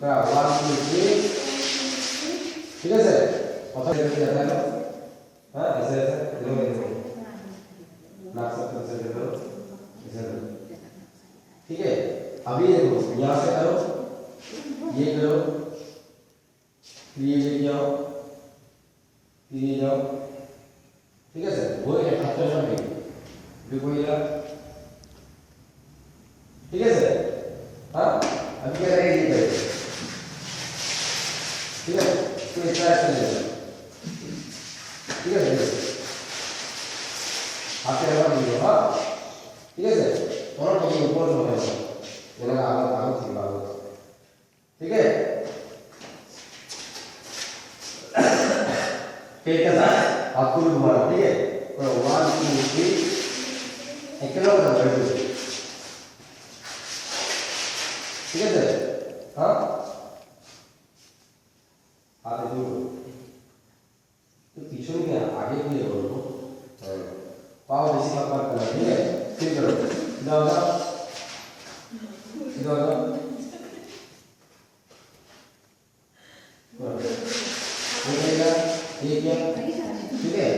1 2 3 ঠিক আছে কথা বলতে যাবে हां ऐसे ऐसे देखो देखो नाक से ऐसे देखो ऐसे ठीक है अभी देखो यहां से करो ये करो ये लेके आओ ये जाओ ठीक है सर वो एक हाथ से नहीं देखो ये ठीक है सर हां अब क्या करेंगे ये ठीक है तो इस तरह से ठीक है हाथ से लगा दीजिए हां ठीक है सर और ये ऊपर हो गया ये लगा आगे ठीक है ठीक है फिर क्या था आपको भी घुमाना ठीक है तो 1 2 3 एक किलो का बढ़ गया ठीक है सर हां हाथ जोड़ो तो पीछे में क्या आगे भी है बोलो पाव जैसी बात करना ठीक है फिर करो सीधा हो जाओ सीधा हो जाओ ये क्या ठीक है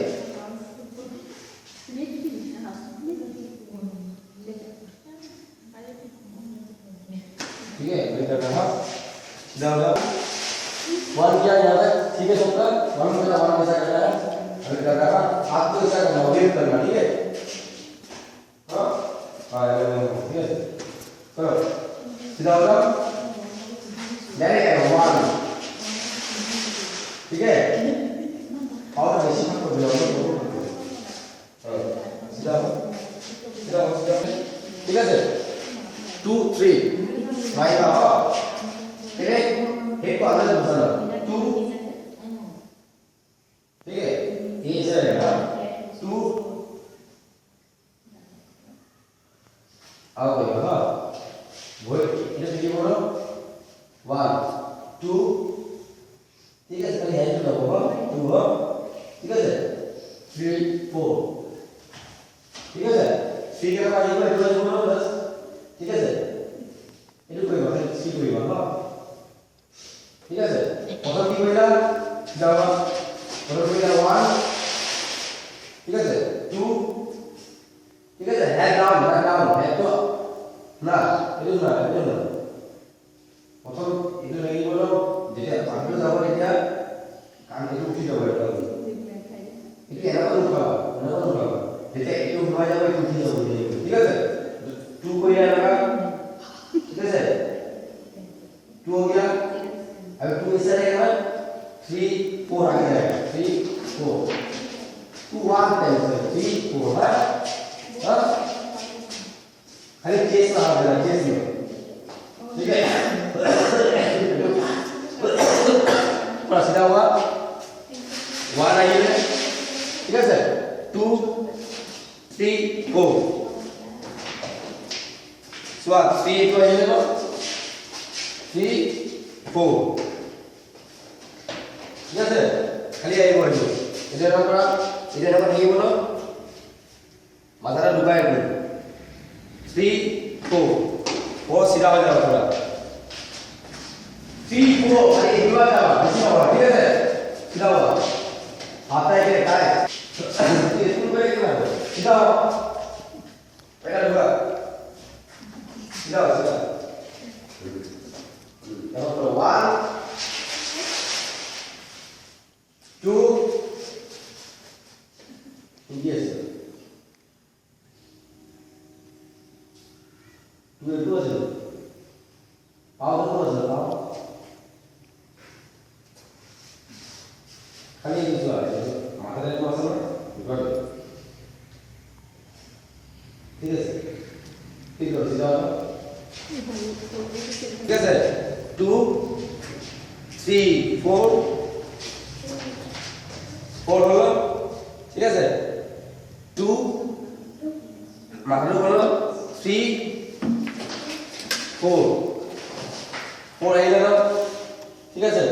ठीक है मैं कर रहा हूं सीधा हो जाओ 1 क्या यहां तक ठीक है सबका 1 मेरा 1 कैसा करना है अभी कर रहा था आपको ऐसा करना वेव करना ठीक है हां हां ठीक है करो सीधा हो जाओ डायरेक्ट 1 ठीक है और ऐसे को बिलोंग करो सीधा सीधा ठीक है सर 2 3 राइट आओ ठीक है एक को अंदर घुसाना 2 ठीक है ये चलेगा 2 आओ भाई हां वो इधर ये बोलो 1 2 ठीक है सर हैंड लगाओ 2 हो ठीक है सर 3 4 ठीक है सर ठीक है भाई ये बोलो बस ठीक है सर ये कोई बात नहीं सी कोई बात हां ठीक है सर प्रथम কি কইলা যাওয়া প্রথম কইলা 1 ঠিক আছে 2 ঠিক আছে হেড ডাউন হেড তো না এটা না প্রথম এটা লাগি বলো যেটা পাগল যাব এটা কান থেকে উঠে যাবে এটা এটা এরকম উঠা যেটা একটু ঘুমা যাবে উঠে যাবে ঠিক আছে 2 কইলা লাগা ठीक है सर 2 हो गया अब 2 इस तरह का 3 4 आगे जाएगा 3 4 2 1 10 3 4 है हां खाली केस में आ गया केस में ठीक है पूरा सीधा हुआ 1 आइए ठीक है सर 2 3 गो स्वाद 3 को आइए देखो 3 4 ঠিক আছে খালি এই বলছো এটা আমরা কি বলো মাথাটা ঢুকায় বলো 3 4 ও সিধা হয়ে যাও তোমরা 3 4 খালি এইবার যাও বেশি হবে ঠিক আছে সিধা হও হাতটা এখানে কায় স্কুল করে কি করবে সিধা হও এটা ঢুকা সিধা হও সিধা Number 1 2 yes tu itu aja power itu aja power kali itu aja maka dari masalah juga tidak tidak tidak कैसे 2 3 4 4 হলো ঠিক আছে 2 মাথাটা হলো 3 4 4 এই গেল ঠিক আছে